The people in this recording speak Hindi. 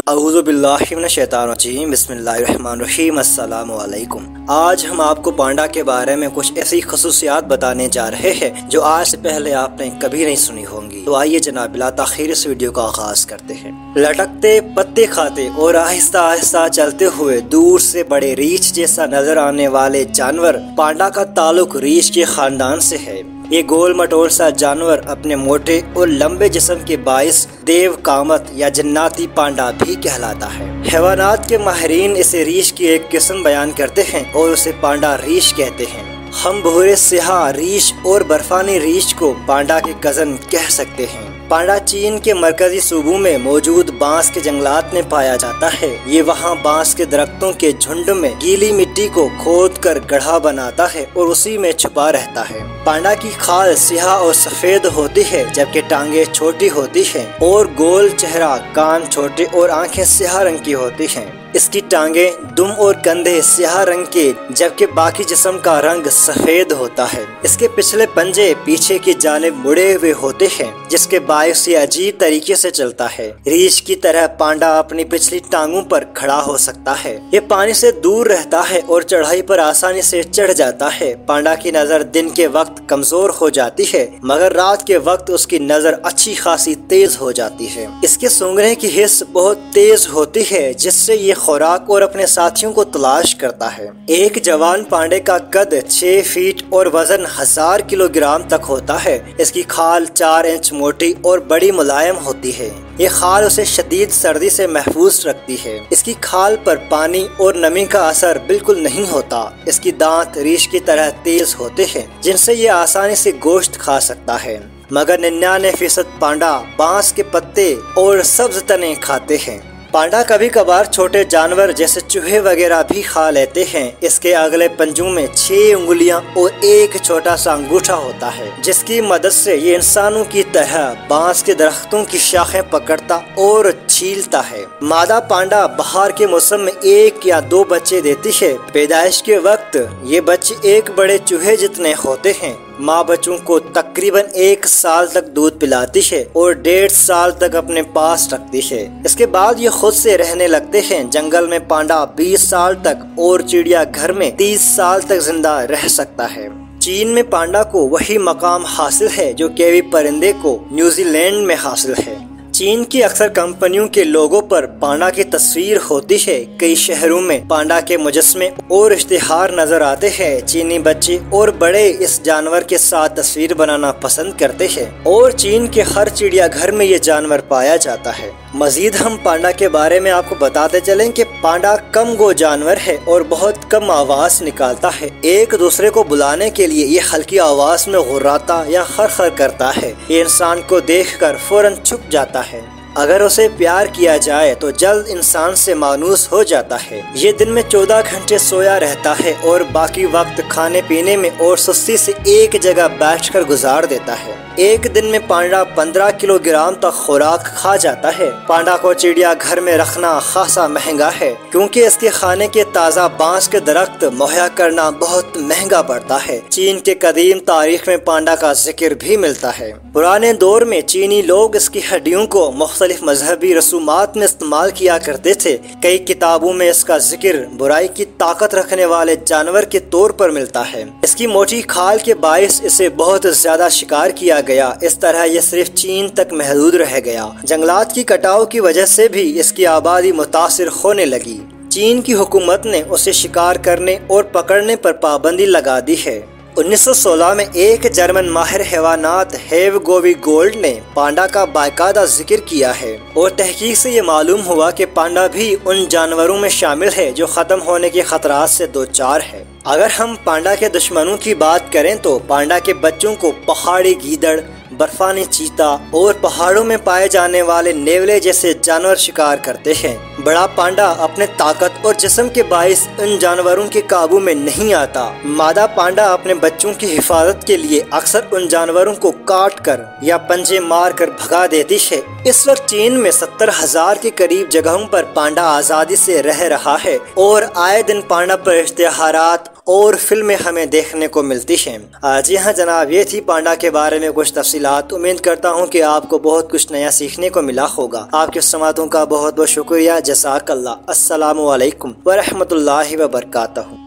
अऊज़ु बिल्लाहि मिनश शैतानिर रजीम बिस्मिल्लाहिर्रहमानिर्रहीम अस्सलामु अलैकुम। आज हम आपको पांडा के बारे में कुछ ऐसी खसूसियात बताने जा रहे हैं जो आज से पहले आपने कभी नहीं सुनी होंगी। तो आइए जनाब बिला ताखीर इस वीडियो का आगाज करते हैं। लटकते पत्ते खाते और आहिस्ता आहिस्ता चलते हुए दूर से बड़े रीछ जैसा नजर आने वाले जानवर पांडा का ताल्लुक रीछ के खानदान से है। ये गोल मटोल सा जानवर अपने मोटे और लंबे जिस्म के बाइस देव कामत या जन्नाती पांडा भी कहलाता है। हैवानात के माहिरीन इसे रीछ की एक किस्म बयान करते हैं और उसे पांडा रीछ कहते हैं। हम भूरे स्याह रीछ और बर्फानी रीछ को पांडा के कजन कह सकते हैं। पांडा चीन के मरकजी सूबों में मौजूद बांस के जंगलात में पाया जाता है। ये वहाँ बांस के दरख्तों के झुंड में गीली मिट्टी को खोद कर गड्ढा बनाता है और उसी में छुपा रहता है। पांडा की खाल स्याह और सफेद होती है जबकि टांगे छोटी होती हैं और गोल चेहरा, कान छोटे और आंखें स्याह रंग की होती हैं। इसकी टांगे, दुम और कंधे स्याह रंग के जबकि बाकी जिस्म का रंग सफेद होता है। इसके पिछले पंजे पीछे की जानिब मुड़े हुए होते हैं जिसके बायस ये अजीब तरीके से चलता है। रीछ की तरह पांडा अपनी पिछली टांगों पर खड़ा हो सकता है। ये पानी से दूर रहता है और चढ़ाई पर आसानी से चढ़ जाता है। पांडा की नजर दिन के वक्त कमजोर हो जाती है मगर रात के वक्त उसकी नजर अच्छी खासी तेज हो जाती है। इसके सूंघने की हिस्स बहुत तेज होती है जिससे ये खुराक और अपने साथियों को तलाश करता है। एक जवान पांडे का कद 6 फीट और वजन 1000 किलोग्राम तक होता है। इसकी खाल 4 इंच मोटी और बड़ी मुलायम होती है। ये खाल उसे शदीद सर्दी से महफूज रखती है। इसकी खाल पर पानी और नमी का असर बिल्कुल नहीं होता। इसकी दांत रीछ की तरह तेज होते हैं जिनसे ये आसानी से गोश्त खा सकता है मगर 99% पांडा बांस के पत्ते और सब्ज तने खाते हैं। पांडा कभी कभार छोटे जानवर जैसे चूहे वगैरह भी खा लेते हैं। इसके अगले पंजों में 6 उंगलियां और एक छोटा सा अंगूठा होता है जिसकी मदद से ये इंसानों की तरह बांस के दरख्तों की शाखें पकड़ता और छीलता है। मादा पांडा बहार के मौसम में 1 या 2 बच्चे देती है। पैदाइश के वक्त ये बच्चे एक बड़े चूहे जितने होते हैं। माँ बच्चों को तकरीबन 1 साल तक दूध पिलाती है और 1.5 साल तक अपने पास रखती है। इसके बाद ये खुद से रहने लगते हैं। जंगल में पांडा 20 साल तक और चिड़िया घर में 30 साल तक जिंदा रह सकता है। चीन में पांडा को वही मकाम हासिल है जो केवी परिंदे को न्यूजीलैंड में हासिल है। चीन की अक्सर कंपनियों के लोगों पर पांडा की तस्वीर होती है। कई शहरों में पांडा के मुजस्मे और इश्तिहार नजर आते हैं। चीनी बच्चे और बड़े इस जानवर के साथ तस्वीर बनाना पसंद करते हैं और चीन के हर चिड़ियाघर में ये जानवर पाया जाता है। मजीद हम पांडा के बारे में आपको बताते चलें कि पांडा कम गो जानवर है और बहुत कम आवाज निकालता है। एक दूसरे को बुलाने के लिए ये हल्की आवाज में गुर्राता या खर करता है। ये इंसान को देखकर फौरन छुप जाता है। अगर उसे प्यार किया जाए तो जल्द इंसान से मानूस हो जाता है। ये दिन में 14 घंटे सोया रहता है और बाकी वक्त खाने पीने में और सुस्ती से एक जगह बैठकर गुजार देता है। एक दिन में पांडा 15 किलोग्राम तक खुराक खा जाता है। पांडा को चिड़िया घर में रखना खासा महंगा है क्योंकि इसके खाने के ताज़ा बांस के दरख्त मुहैया करना बहुत महंगा पड़ता है। चीन के कदीम तारीख में पांडा का जिक्र भी मिलता है। पुराने दौर में चीनी लोग इसकी हड्डियों को मुख्तलिफ मजहबी रसूमात में इस्तेमाल किया करते थे। कई किताबों में इसका जिक्र बुराई की ताकत रखने वाले जानवर के तौर पर मिलता है। इसकी मोटी खाल के बायस इसे बहुत ज्यादा शिकार किया गया। इस तरह यह सिर्फ चीन तक महदूद रह गया। जंगलात की कटाव की वजह से भी इसकी आबादी मुतासिर होने लगी। चीन की हुकूमत ने उसे शिकार करने और पकड़ने पर पाबंदी लगा दी है। 1916 में एक जर्मन माहिर हैवानात हेव गोवी गोल्ड ने पांडा का बाकायदा जिक्र किया है और तहकीक से ये मालूम हुआ कि पांडा भी उन जानवरों में शामिल है जो खत्म होने के खतरात से दो चार है। अगर हम पांडा के दुश्मनों की बात करें तो पांडा के बच्चों को पहाड़ी गीदड़, बर्फानी चीता और पहाड़ों में पाए जाने वाले नेवले जैसे जानवर शिकार करते हैं। बड़ा पांडा अपने ताकत और जिस्म के बाइस इन जानवरों के काबू में नहीं आता। मादा पांडा अपने बच्चों की हिफाजत के लिए अक्सर उन जानवरों को काट कर या पंजे मार कर भगा देती है। इस वक्त चीन में 70,000 के करीब जगहों पर पांडा आज़ादी से रह रहा है और आए दिन पांडा पर इश्तिहारात और फिल्में हमें देखने को मिलती हैं। जी हाँ जनाब, ये थी पांडा के बारे में कुछ तफसीलात। उम्मीद करता हूँ कि आपको बहुत कुछ नया सीखने को मिला होगा। आपके समातों का बहुत बहुत शुक्रिया। जज़ाकल्लाह। अस्सलामु अलैकुम व रहमतुल्लाहि व बरकातहू।